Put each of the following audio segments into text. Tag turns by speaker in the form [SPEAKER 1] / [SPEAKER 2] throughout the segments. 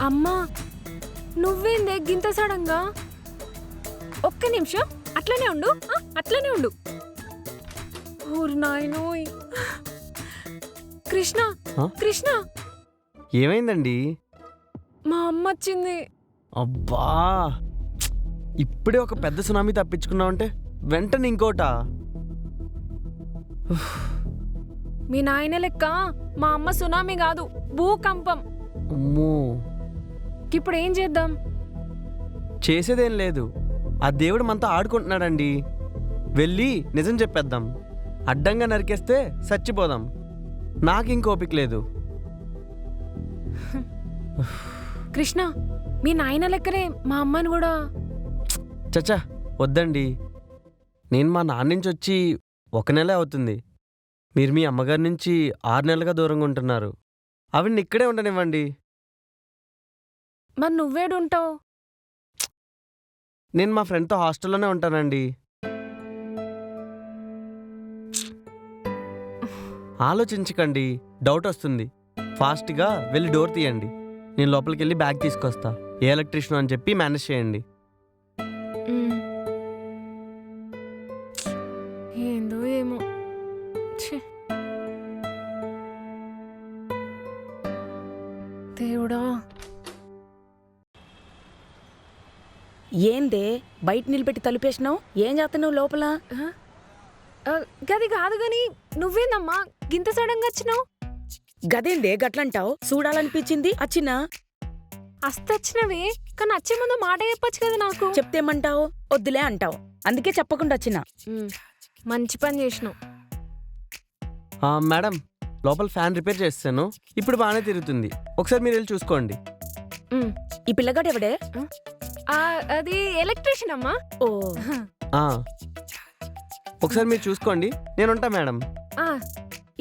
[SPEAKER 1] అమ్మా నువ్వేందే గింత సడంగా? ఒక్క నిమిషం అట్లనే ఉండు, అట్లనే ఉండు. ఊరు నాయనోయ్. కృష్ణ కృష్ణ
[SPEAKER 2] ఏమైందండి?
[SPEAKER 1] మా అమ్మ వచ్చింది.
[SPEAKER 2] అబ్బా, ఇప్పుడే ఒక పెద్ద సునామీ తప్పించుకున్నావంటే వెంటనే ఇంకోటా?
[SPEAKER 1] మీ నాయన లెక్క మా అమ్మ సునామీ కాదు, భూకంపం.
[SPEAKER 2] అమ్మో,
[SPEAKER 1] ఇప్పుడు ఏం చేద్దాం?
[SPEAKER 2] చేసేదేం లేదు, ఆ దేవుడు మనతో ఆడుకుంటున్నాడండి. వెళ్ళి నిజం చెప్పేద్దాం. అడ్డంగా నరికేస్తే చచ్చిపోదాం. నాకు ఇంకోపిక లేదు.
[SPEAKER 1] కృష్ణ, మీ నాయన లెక్కనే మా అమ్మని కూడా.
[SPEAKER 2] చచ్చా వద్దండి, నేను మా నాన్న నుంచి వచ్చి 1 నెలే అవుతుంది. మీరు మీ అమ్మగారి నుంచి 6 నెలలుగా దూరంగా ఉంటున్నారు. ఆవిడ్ని ఇక్కడే ఉండనివ్వండి.
[SPEAKER 1] మరి నువ్వేడుంటావు?
[SPEAKER 2] నేను మా ఫ్రెండ్తో హాస్టల్లోనే ఉంటానండి. ఆలోచించకండి, డౌట్ వస్తుంది. ఫాస్ట్గా వెళ్ళి డోర్ తీయండి. నేను లోపలికి వెళ్ళి బ్యాగ్ తీసుకొస్తా. ఏ ఎలక్ట్రీషియన్ అని చెప్పి మేనేజ్ చేయండి.
[SPEAKER 1] ఏందో ఏమో. దేవుడా,
[SPEAKER 3] ఏందే బయట నిలబెట్టి తలుపేసినావు? ఏం చేస్తున్నావు లోపల?
[SPEAKER 1] గది కాదు గాని నువ్వేందమ్మా గింత సడంగా వచ్చినావు?
[SPEAKER 3] గదేందే గట్లంటావు? చూడాలనిపించింది అచ్చినా.
[SPEAKER 1] అస్తొచ్చినవే, కానీ వచ్చే ముందు మాట చెప్పొచ్చు కదా నాకు.
[SPEAKER 3] చెప్తేమంటావు? వద్దులే అంటావు. అందుకే చెప్పకుండా వచ్చినా.
[SPEAKER 1] మంచి పని చేసినావు.
[SPEAKER 2] మేడం, లోపల ఫ్యాన్ రిపేర్ చేస్తాను. ఇప్పుడు బాగానే తిరుగుతుంది. ఒకసారి మీరు వెళ్ళి చూసుకోండి.
[SPEAKER 3] ఈ పిల్లగాడు ఎవడే?
[SPEAKER 1] అది ఎలక్ట్రీషియన్ అమ్మా.
[SPEAKER 3] ఓ,
[SPEAKER 2] ఒకసారి మీరు చూసుకోండి, నేను ఉంటా మేడం.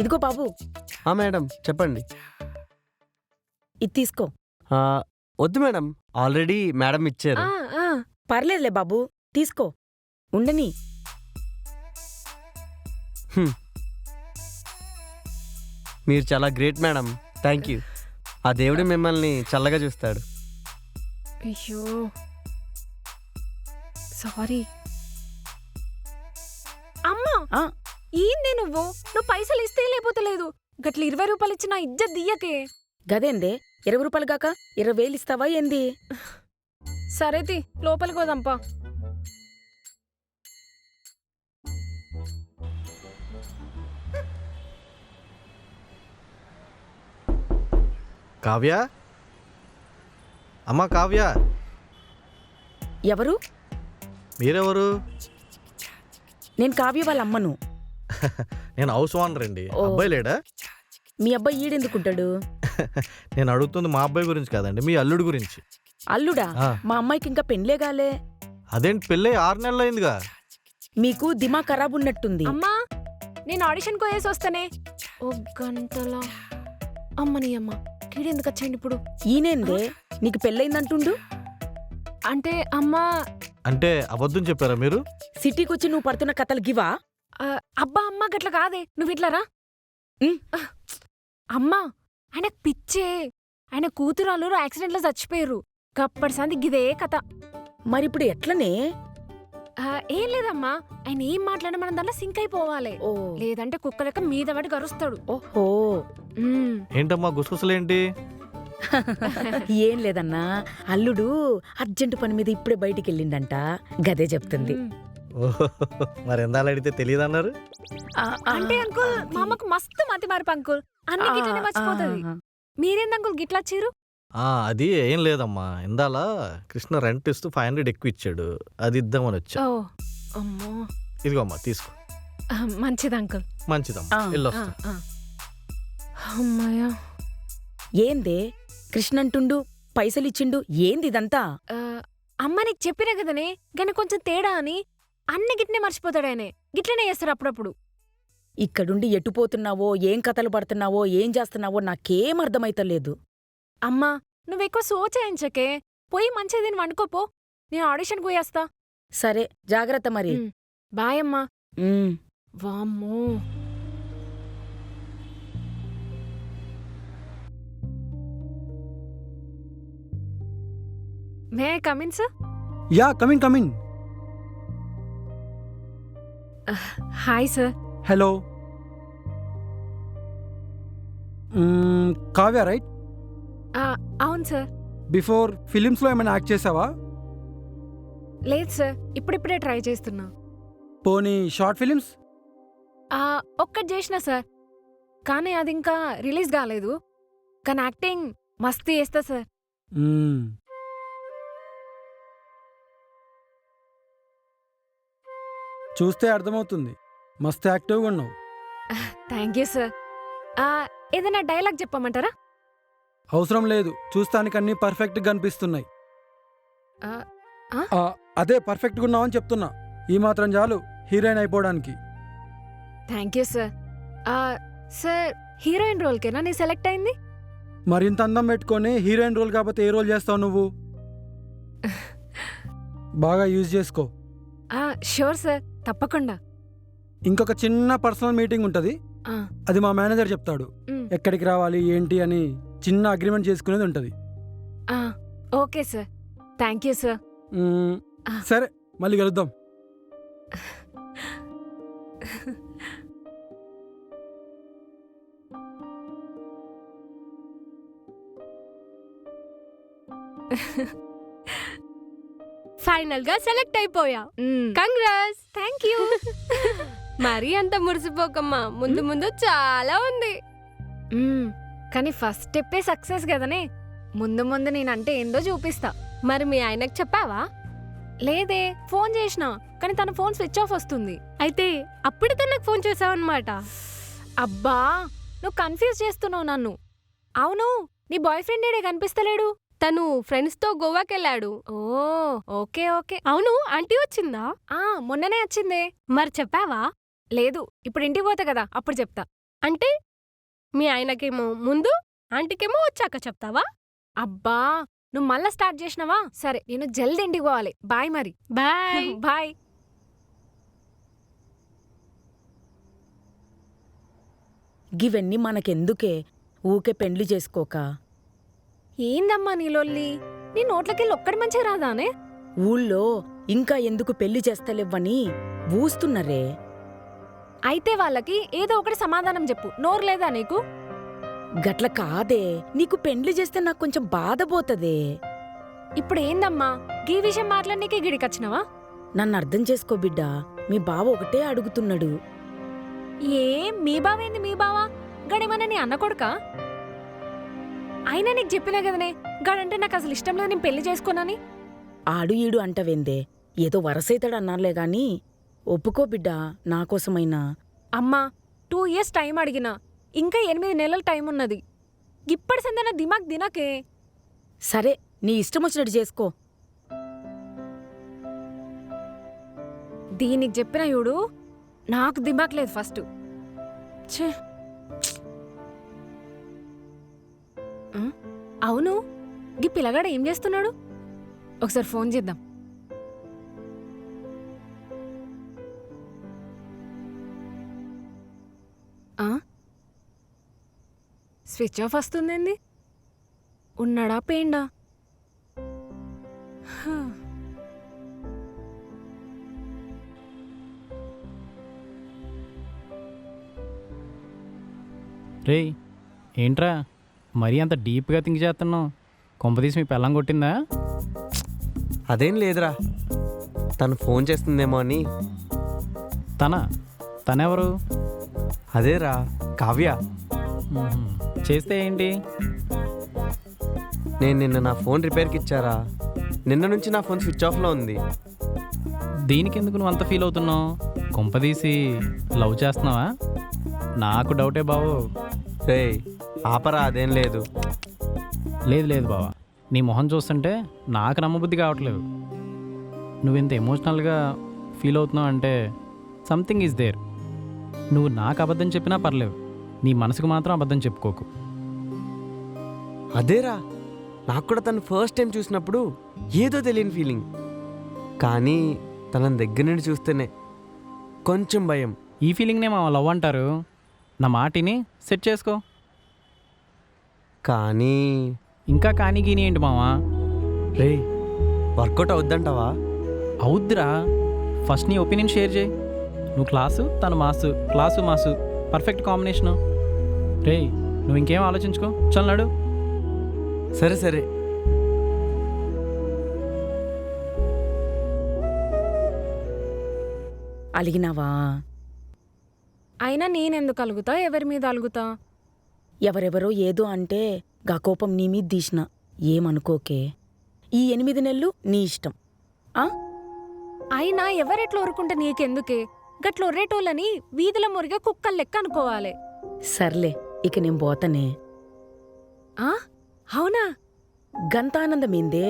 [SPEAKER 3] ఇదిగో బాబు.
[SPEAKER 2] మేడం చెప్పండి.
[SPEAKER 3] ఇది తీసుకో.
[SPEAKER 2] వద్దు మేడం, ఆల్రెడీ మేడం ఇచ్చారు.
[SPEAKER 3] పర్లేదులే బాబు, తీసుకో. ఉండని.
[SPEAKER 2] మీరు చాలా గ్రేట్ మేడం. Thank you. ఆ దేవుడు మిమ్మల్ని చల్లగా చూస్తాడు.
[SPEAKER 1] అయ్యో సారీ అమ్మా. ఏందే నువ్వు పైసలు ఇస్తే లేకపోతలేదు. గట్ల 20 రూపాయలు ఇచ్చిన ఇజ్జత్ దియ్యకే.
[SPEAKER 3] గదేందే 20 రూపాయలు గాక 20,000 ఇస్తావా ఏంది?
[SPEAKER 1] సరేతి లోపలికి పోదాంపా.
[SPEAKER 4] కావ్య, అమ్మా కావ్య.
[SPEAKER 3] ఎవరు?
[SPEAKER 4] మీరెవరు?
[SPEAKER 3] నేను కావ్య వాళ్ళ అమ్మను.
[SPEAKER 4] నేను హౌస్ ఓనర్ అండి. అబ్బాయి లేడా?
[SPEAKER 3] మీ అబ్బాయి ఈడెందుకుంటాడు?
[SPEAKER 4] నేను అడుగుతుంది మా అబ్బాయి గురించి కాదండి, మీ అల్లుడు గురించి.
[SPEAKER 3] అల్లుడా? మా అమ్మాయికి ఇంకా పెళ్ళే గాలే.
[SPEAKER 4] అదేంటి, పెళ్ళై 6 నెలలు అయిందిగా.
[SPEAKER 3] మీకు దిమా ఖరాబ్ ఉన్నట్టుంది.
[SPEAKER 1] అమ్మా, నేను ఆడిషన్ కోయేసి వస్తానే. 1 గంటలా? అమ్మని అమ్మ, కీడెందుకు వచ్చాయండి ఇప్పుడు?
[SPEAKER 3] ఈయనేందే నీకు పెళ్ళయిందంటుండు?
[SPEAKER 1] అంటే అమ్మా.
[SPEAKER 4] అంటే అబద్ధం చెప్పారా మీరు?
[SPEAKER 3] సిటీకి వచ్చి నువ్వు పడుతున్న కథలు గివా?
[SPEAKER 1] అబ్బా అమ్మ గట్ల కాదే, నువ్వు ఇట్లారా. అమ్మా, ఆయనకు పిచ్చే. ఆయన కూతురు యాక్సిడెంట్లో చచ్చిపోయారు. గప్పటి సంది గిదే కథ.
[SPEAKER 3] మరిప్పుడు ఎట్లనే?
[SPEAKER 1] ఏం లేదమ్మా, ఆయన ఏం మాట్లాడ మనం దాంట్లో సింక్ అయిపోవాలి. లేదంటే కుక్క లెక్క మీద పడి గరుస్తాడు.
[SPEAKER 3] ఓహో,
[SPEAKER 4] ఏంటమ్మా గుసగుసలేంటి?
[SPEAKER 3] ఏం లేదన్నా, అల్లుడు అర్జెంటు పని మీద ఇప్పుడే బయటికి వెళ్ళిండంట. గదే చెప్తుంది.
[SPEAKER 4] మరి ఎందాలు అడిగితే తెలియదన్నారు?
[SPEAKER 1] అంటే అంకుల్, మా అమ్మకు మస్తు మతి మారిపి అంకుల్, అన్ని గిట్లనే మర్చిపోతుంది. మీరేంది అంకుల్ గిట్లా వచ్చారు?
[SPEAKER 4] అది ఏం లేదమ్మా, ఇందాల కృష్ణ రెంట్ ఇస్తూ 500 ఎక్కువ ఇచ్చాడు, అది ఇద్దామని వచ్చా.
[SPEAKER 1] అమ్మో,
[SPEAKER 4] ఇదిగో అమ్మా తీసుకో.
[SPEAKER 1] మంచిది అంకుల్.
[SPEAKER 4] మంచిదమ్మా, వెళ్ళొస్తా.
[SPEAKER 1] అమ్మాయ్యా.
[SPEAKER 3] ఏందే కృష్ణంటుండు పైసలు ఇచ్చిండు? ఏంది ఇదంతా?
[SPEAKER 1] అమ్మ నీకు చెప్పినా కదనే, కానీ కొంచెం తేడా అని. అన్ని గిట్నే మర్చిపోతాడాయనే, గిట్లనే చేస్తారు అప్పుడప్పుడు.
[SPEAKER 3] ఇక్కడుండి ఎటుపోతున్నావో, ఏం కథలు పడుతున్నావో, ఏం చేస్తున్నావో నాకేం అర్థమైతలేదు.
[SPEAKER 1] అమ్మా, నువ్వెక్కువ సోచాయించకే, పోయి మంచిది వండుకోపో. నేను ఆడిషన్ పోయేస్తా.
[SPEAKER 3] సరే, జాగ్రత్త మరి.
[SPEAKER 1] బాయ్ అమ్మా. వామ్మో. May I come in sir?
[SPEAKER 5] Yeah come in come in.
[SPEAKER 1] Hi sir.
[SPEAKER 5] Hello. Kavya right?
[SPEAKER 1] అవును సార్.
[SPEAKER 5] బిఫోర్ ఫిలిమ్స్లో ఏమైనా యాక్ట్ చేసావా?
[SPEAKER 1] లేదు సార్, ఇప్పుడిప్పుడే ట్రై చేస్తున్నా.
[SPEAKER 5] పోనీ షార్ట్ ఫిలిమ్స్?
[SPEAKER 1] ఒక్కటి చేసిన సార్, కానీ అది ఇంకా రిలీజ్ కాలేదు. కానీ యాక్టింగ్ మస్తు చేస్తా సార్.
[SPEAKER 5] చూస్తే అర్థమవుతుంది, మస్తు యాక్టివ్గా ఉన్నావు.
[SPEAKER 1] Thank you sir. ఏదైనా డైలాగ్ చెప్పమంటారా?
[SPEAKER 5] అవసరం లేదు, చూస్తానికి అన్నీ పర్ఫెక్ట్గా కనిపిస్తున్నాయి.
[SPEAKER 1] ఆ,
[SPEAKER 5] అదే పర్ఫెక్ట్గా ఉన్నావు అని చెప్తున్నా. ఈ మాత్రం చాలు హీరోయిన్ అయిపోవడానికి.
[SPEAKER 1] Thank you sir. Sir, heroine రోల్కేనా నీ సెలెక్ట్ అయింది?
[SPEAKER 5] మరింత అందం పెట్టుకొని హీరోయిన్ రోల్ కాకపోతే ఏ రోల్ చేస్తావు నువ్వు? బాగా యూజ్ చేసుకో.
[SPEAKER 1] షూర్ సార్, తప్పకుండా.
[SPEAKER 5] ఇంకొక చిన్న పర్సనల్ మీటింగ్ ఉంటుంది,
[SPEAKER 1] ఆ,
[SPEAKER 5] అది మా మేనేజర్ చెప్తాడు.
[SPEAKER 1] మ్,
[SPEAKER 5] ఎక్కడికి రావాలి ఏంటి అని చిన్న అగ్రిమెంట్ చేసుకునేది ఉంటుంది.
[SPEAKER 1] Okay sir. Thank you sir.
[SPEAKER 5] సరే, మళ్ళీ కలుద్దాం.
[SPEAKER 6] ఫైనల్ గా సెలెక్ట్ అయిపోయా. కంగ్రాట్స్.
[SPEAKER 1] Thank you.
[SPEAKER 6] మరీ అంత మురిసిపోకమ్మా, ముందు ముందు చాలా ఉంది.
[SPEAKER 1] కానీ ఫస్ట్ స్టెప్పే సక్సెస్ కదనే. ముందు ముందు నేనంటే ఏందో చూపిస్తా.
[SPEAKER 6] మరి మీ ఆయనకు చెప్పావా?
[SPEAKER 1] లేదే, ఫోన్ చేసినా కానీ తన ఫోన్ స్విచ్ ఆఫ్ వస్తుంది.
[SPEAKER 6] అయితే అప్పుడు తనకు ఫోన్ చేసావన్నమాట.
[SPEAKER 1] అబ్బా, నువ్వు కన్ఫ్యూజ్ చేస్తున్నావు నన్ను. అవును, నీ బాయ్ ఫ్రెండ్ ఏడే కనిపిస్తలేడు?
[SPEAKER 6] తను ఫ్రెండ్స్ తో గోవాకెళ్ళాడు.
[SPEAKER 1] ఓ, ఓకే ఓకే.
[SPEAKER 6] అవును, ఆంటీ వచ్చిందా?
[SPEAKER 1] మొన్ననే వచ్చిందే.
[SPEAKER 6] మరి చెప్పావా?
[SPEAKER 1] లేదు, ఇప్పుడు ఇంటికి పోతా కదా, అప్పుడు చెప్తా.
[SPEAKER 6] అంటే మీ ఆయనకేమో ముందు, ఆంటీకేమో వచ్చాక చెప్తావా?
[SPEAKER 1] అబ్బా, నువ్వు మళ్ళా స్టార్ట్ చేసినావా? సరే, నేను జల్దీ ఇంటికి పోవాలి. బాయ్ మరి.
[SPEAKER 6] బాయ్.
[SPEAKER 1] బాయ్.
[SPEAKER 3] గివన్నీ మనకెందుకే, ఊకే పెండ్లి చేసుకోక.
[SPEAKER 1] ఏందమ్మా నీ లొల్లి? నీ నోట్లకెళ్ళి ఒక్కడి మంచిగా రాదానే?
[SPEAKER 3] ఊళ్ళో ఇంకా ఎందుకు పెళ్లి చేస్తలేవని ఊస్తున్నరే.
[SPEAKER 1] అయితే వాళ్ళకి ఏదో ఒకటి సమాధానం చెప్పు. నోరు లేదా నీకు?
[SPEAKER 3] గట్ల కాదే, నీకు పెండ్లి చేస్తే నాకు కొంచెం బాధపోతదే.
[SPEAKER 1] ఇప్పుడు ఏందమ్మా, గీ విషయం మాట్లాడనీకే గిడికొచ్చినవా?
[SPEAKER 3] నన్ను అర్థం చేసుకో బిడ్డా, మీ బావ ఒకటే అడుగుతున్నాడు.
[SPEAKER 1] మీ బావేంది మీ బావా? గడేమన్నా నీ అన్న కొడుకా? అయినా నీకు చెప్పినా కదనే, గడంటే నాకు అసలు ఇష్టం లేదు, నేను పెళ్లి చేసుకోనని.
[SPEAKER 3] ఆడు ఈడు అంటవేందే, ఏదో వరసైతాడు అన్నారులే గాని ఒప్పుకో బిడ్డా, నాకోసమైనా.
[SPEAKER 1] అమ్మా, 2 years టైం అడిగినా, ఇంకా 8 నెలల టైం ఉన్నది. ఇప్పటి సందన దిమాగ్ దినకే.
[SPEAKER 3] సరే, నీ ఇష్టం వచ్చినట్టు చేసుకో.
[SPEAKER 1] దీనికి చెప్పిన చూడు, నాకు దిమాగ్ లేదు ఫస్ట్. ఛే. అవును, గీ పిల్లగాడు ఏం చేస్తున్నాడు? ఒకసారి ఫోన్ చేద్దాం. స్విచ్ ఆఫ్ వస్తుందేంది? ఉన్నాడా పేండా?
[SPEAKER 7] రేయ్, ఏంట్రా మరీ అంత డీప్గా థింక్ చేస్తున్నావు? కొంపదీసి మీ పెళ్ళం కొట్టిందా?
[SPEAKER 2] అదేం లేదురా, తను ఫోన్ చేస్తుందేమో అని.
[SPEAKER 7] తనెవరు?
[SPEAKER 2] అదేరా, కావ్య.
[SPEAKER 7] చేస్తే ఏంటి?
[SPEAKER 2] నేను నిన్న నా ఫోన్ రిపేర్కి ఇచ్చారా, నిన్న నుంచి నా ఫోన్ స్విచ్ ఆఫ్లో ఉంది.
[SPEAKER 7] దీనికి ఎందుకు నువ్వు అంత ఫీల్ అవుతున్నావు? కొంపదీసి లవ్ చేస్తున్నావా? నాకు డౌటే బావు.
[SPEAKER 2] రే ఆపరా, అదేం లేదు.
[SPEAKER 7] లేదు బావా, నీ మొహం చూస్తుంటే నాకు నమ్మబుద్ధి కావట్లేదు. నువ్వింత ఎమోషనల్గా ఫీల్ అవుతున్నావు అంటే సంథింగ్ ఈజ్ దేర్. నువ్వు నాకు అబద్ధం చెప్పినా పర్లేదు, నీ మనసుకు మాత్రం అబద్ధం చెప్పుకోకు.
[SPEAKER 2] అదేరా, నాకు కూడా తను ఫస్ట్ టైం చూసినప్పుడు ఏదో తెలియని ఫీలింగ్, కానీ తనని దగ్గర నుండి చూస్తేనే కొంచెం భయం.
[SPEAKER 7] ఈ ఫీలింగ్నే మా లవ్ అంటారు. నా మాటిని సెట్ చేసుకో.
[SPEAKER 2] కానీ
[SPEAKER 7] ఇంకా కానీ గీని ఏంటి మావా?
[SPEAKER 2] రే, వర్కౌట్ అవుద్దంటావా?
[SPEAKER 7] అవుద్దిరా. ఫస్ట్ నీ ఒపీనియన్ షేర్ చేయి. నువ్వు క్లాసు, తను mass, class mass, perfect combination. రే, నువ్వు ఇంకేం ఆలోచించుకో, చల్లాడు.
[SPEAKER 2] సరే సరే.
[SPEAKER 3] అలిగినావా?
[SPEAKER 1] అయినా నేనెందుకు అలుగుతా, ఎవరి మీద అలుగుతా?
[SPEAKER 3] ఎవరెవరో ఏదో అంటే గా కోపం నీ మీద తీసిన. ఏమనుకోకే. ఈ 8 నెలలు నీ ఇష్టం. ఆ
[SPEAKER 1] అయినా ఎవరెట్లా ఊరుకుంటే నీకెందుకే? గట్ల ఒర్రేటోళ్ళని వీధిలో మురిగా కుక్కలు లెక్క అనుకోవాలి.
[SPEAKER 3] సర్లే, ఇక నేను పోతనే.
[SPEAKER 1] ఆ? అవునా?
[SPEAKER 3] గంతానందమేందే?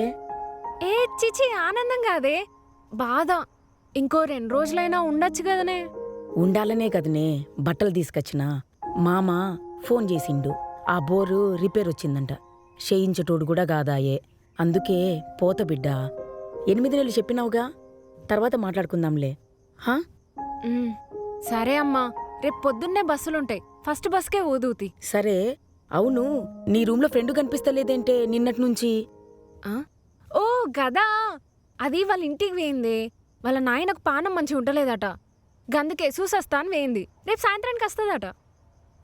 [SPEAKER 1] ఏ చిచి, ఆనందం కాదే, బాధ. ఇంకో 2 రోజులైనా ఉండొచ్చు కదనే.
[SPEAKER 3] ఉండాలనే కదనే బట్టలు తీసుకొచ్చినా. మామ ఫోన్ చేసిండు. ఆ బోరు రిపేర్ వచ్చిందంట. చేయించేటోడు కూడా కాదాయే. అందుకే పోత బిడ్డ. 8 నెలలు చెప్పినావుగా, తర్వాత మాట్లాడుకుందాంలే. హా?
[SPEAKER 1] ఉమ్, సరే అమ్మా, రేపు పొద్దున్నే బస్సులుంటాయి. ఫస్ట్ బస్కే ఊదూతి.
[SPEAKER 3] సరే. అవును, నీ రూమ్లో ఫ్రెండ్ కనిపిస్తలేదేంటే నిన్నటి నుంచి?
[SPEAKER 1] ఆ? ఓ గదా, అది వాళ్ళ ఇంటికి వేయింది. వాళ్ళ నాయనకు పానం మంచిగా ఉండలేదట. గందుకే చూసొస్తాను వేయింది. రేపు సాయంత్రానికి వస్తుందట.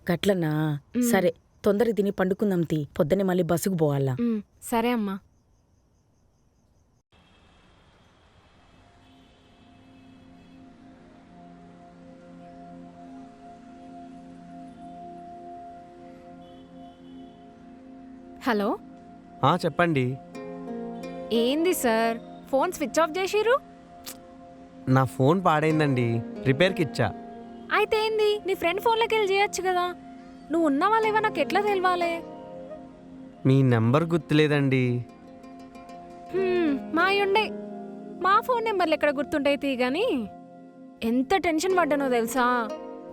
[SPEAKER 3] గట్లనా?
[SPEAKER 1] ఉమ్.
[SPEAKER 3] సరే, తొందరగా తిని పండుకుందాం తీ. పొద్దునే మళ్ళీ బస్సుకు పోవాలా.
[SPEAKER 1] సరే అమ్మా. హలో,
[SPEAKER 2] చెప్పండి.
[SPEAKER 1] ఏంది సార్, ఫోన్ స్విచ్ ఆఫ్ చేసిర్రు?
[SPEAKER 2] నా ఫోన్ పాడైందండి, రిపేర్కి ఇచ్చా.
[SPEAKER 1] అయితే ఏంది, నీ ఫ్రెండ్ ఫోన్లోకి వెళ్ళి చేయొచ్చు కదా. నువ్వు ఉన్నవాళ్ళేవా నాకు ఎట్లా తెలవాలే?
[SPEAKER 2] మీ నెంబర్ గుర్తులేదండి.
[SPEAKER 1] మాయుండే. మా ఫోన్ నెంబర్లు ఎక్కడ గుర్తుంటాయి తీ గాని. ఎంత టెన్షన్ పడ్డానో తెలుసా?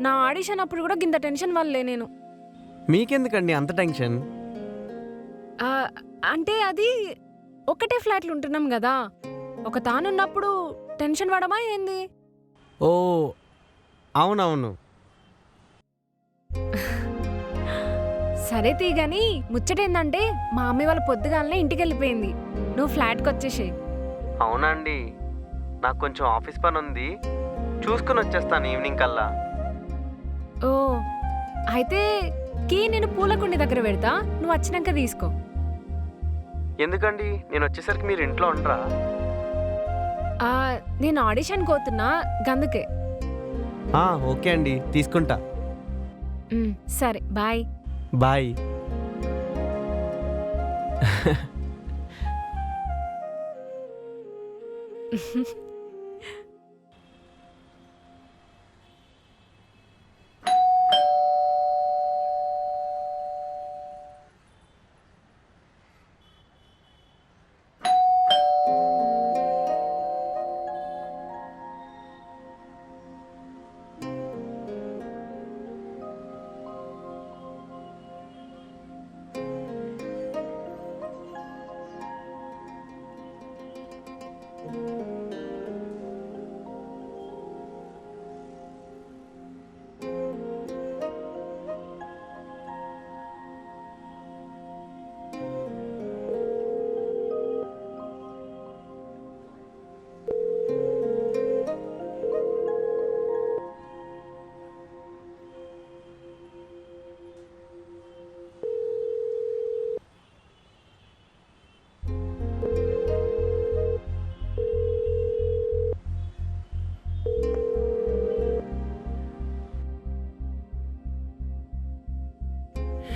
[SPEAKER 1] నా ఆడిషన్ అప్పుడు కూడా గింత టెన్షన్ వల్లే నేను.
[SPEAKER 2] మీకెందుకండి అంత టెన్షన్?
[SPEAKER 1] ఆ, అంటే అది ఒకటే ఫ్లాట్లు ఉంటున్నాం కదా. ఒక తానున్నప్పుడు టెన్షన్ పడమా ఏంది?
[SPEAKER 2] ఓ అవునవును.
[SPEAKER 1] సరే తీ గాని, ముచ్చటేందంటే మా అమ్మ వాళ్ళ పొద్దుగాలనే ఇంటికి వెళ్ళిపోయింది. నువ్వు ఫ్లాట్కి వచ్చేసేయ్.
[SPEAKER 2] అవునండి, నాకు కొంచెం ఆఫీస్ పని ఉంది, చూసుకుని వచ్చేస్తాను ఈవినింగ్ కల్లా.
[SPEAKER 1] ఓ అయితే కీ నేను పూలకుండి దగ్గర పెడతా, నువ్వు వచ్చినాక తీసుకో.
[SPEAKER 2] ఎందుకండి, నేను వచ్చేసరికి మీరు ఇంట్లో ఉండరా?
[SPEAKER 1] ఆ, నేను ఆడిషన్ కోతున్నా గందుకే.
[SPEAKER 2] ఓకే అండి, తీసుకుంటా.
[SPEAKER 1] సరే, బాయ్.
[SPEAKER 2] బాయ్.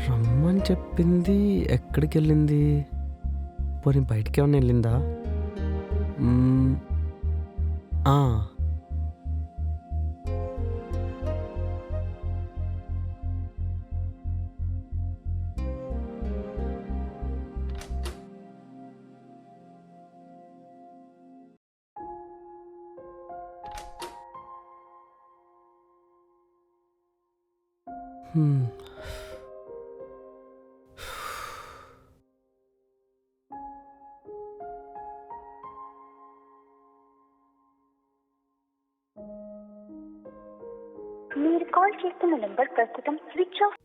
[SPEAKER 2] రమ్మని చెప్పింది, ఎక్కడికి వెళ్ళింది? పోనీ బయటికి ఏమైనా వెళ్ళిందా? ఆ,
[SPEAKER 8] మీరు కాల్ చేస్తున్న నెంబర్ ప్రస్తుతం switch off.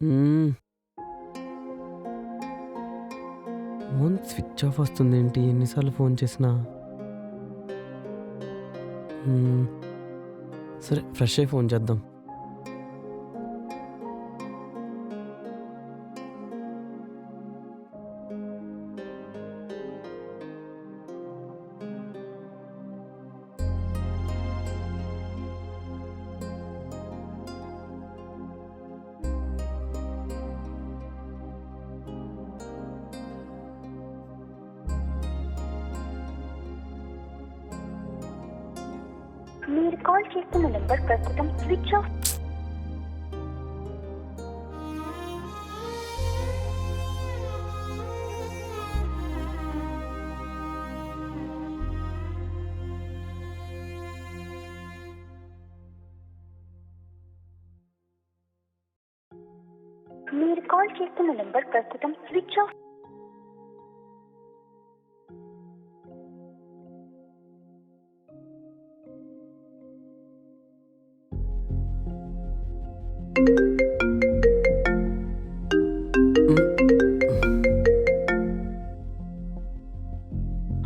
[SPEAKER 2] Phone switch off వస్తుంది ఏంటి? ఎన్నిసార్లు ఫోన్ చేసినా సరే ఫ్రెష్ అయ్యి ఫోన్ చేద్దాం.
[SPEAKER 8] మీరు కాల్ చేస్తున్న నంబర్ ప్రస్తుతం స్విచ్ ఆఫ్. మీరు కాల్ చేస్తున్న నంబర్ ప్రస్తుతం స్విచ్ ఆఫ్.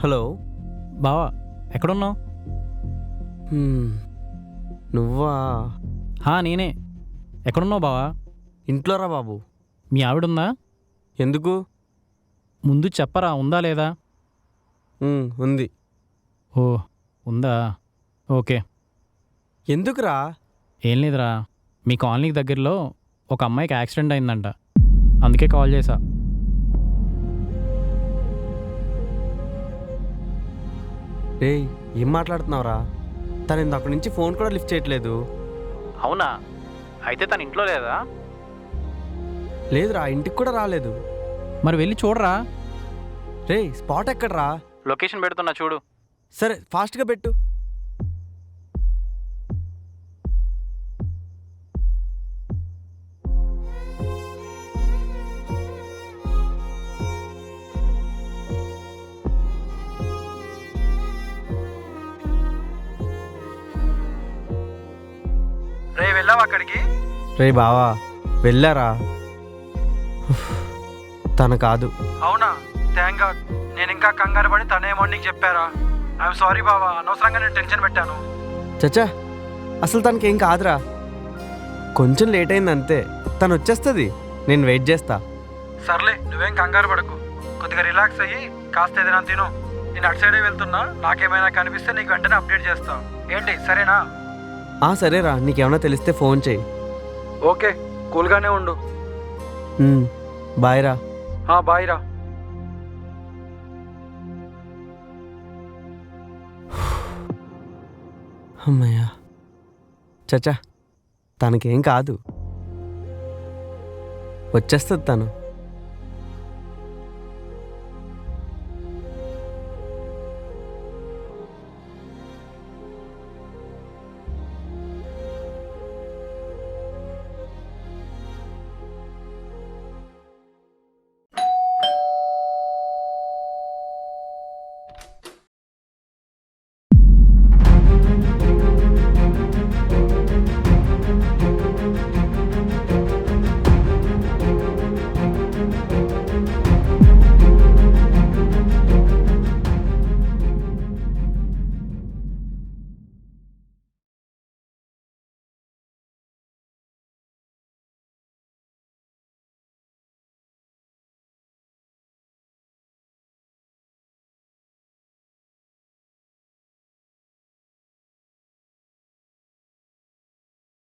[SPEAKER 2] హలో.
[SPEAKER 7] బావా ఎక్కడున్నావు?
[SPEAKER 2] నువ్వా?
[SPEAKER 7] నేనే. ఎక్కడున్నావు బావా?
[SPEAKER 2] ఇంట్లో రా బాబు.
[SPEAKER 7] మీ ఆవిడుందా?
[SPEAKER 2] ఎందుకు?
[SPEAKER 7] ముందు చెప్పరా, ఉందా లేదా?
[SPEAKER 2] ఉంది.
[SPEAKER 7] ఓ ఉందా, ఓకే.
[SPEAKER 2] ఎందుకురా?
[SPEAKER 7] ఏం లేదురా, మీ కాలనీకి దగ్గరలో ఒక అమ్మాయికి యాక్సిడెంట్ అయిందంట, అందుకే కాల్ చేశా.
[SPEAKER 2] రేయ్, ఏం మాట్లాడుతున్నావురా? తను ఇందాక నుంచి ఫోన్ కూడా లిఫ్ట్ చేయట్లేదు.
[SPEAKER 7] అవునా? అయితే తన ఇంట్లో లేదా?
[SPEAKER 2] లేదురా, ఇంటికి కూడా రాలేదు.
[SPEAKER 7] మరి వెళ్ళి చూడరా.
[SPEAKER 2] రేయ్, స్పాట్ ఎక్కడరా?
[SPEAKER 7] లొకేషన్ పెడుతున్నా చూడు.
[SPEAKER 2] సరే, ఫాస్ట్గా పెట్టు.
[SPEAKER 5] రే వెళ్ళావా అక్కడికి?
[SPEAKER 2] రే బావా, వెళ్ళారా? తను కాదు.
[SPEAKER 5] అవునా? Thank God. నేను ఇంకా కంగారు పడి తనేమో నీకు చెప్పారా? ఐఎమ్ సారీ బావా, అనవసరంగా నేను టెన్షన్ పెట్టాను.
[SPEAKER 2] చచ్చా, అసలు తనకేం కాదురా, కొంచెం లేట్ అయింది అంతే. తను వచ్చేస్తుంది, నేను వెయిట్ చేస్తా.
[SPEAKER 5] సర్లే, నువ్వేం కంగారు పడకు, కొద్దిగా రిలాక్స్ అయ్యి కాస్త ఏదైనా తిను. నేను అటు సైడే వెళ్తున్నా, నాకేమైనా కనిపిస్తే నీకు వెంటనే అప్డేట్ చేస్తా. ఏంటి, సరేనా?
[SPEAKER 2] సరేరా, నీకేమైనా తెలిస్తే ఫోన్ చేయి.
[SPEAKER 5] ఓకే, కూల్గానే ఉండు.
[SPEAKER 2] బాయ్ రా.
[SPEAKER 5] బాయ్ రా.
[SPEAKER 2] అమ్మయ్యా. చచ్చా, తనకేం కాదు, వచ్చేస్తుంది తను.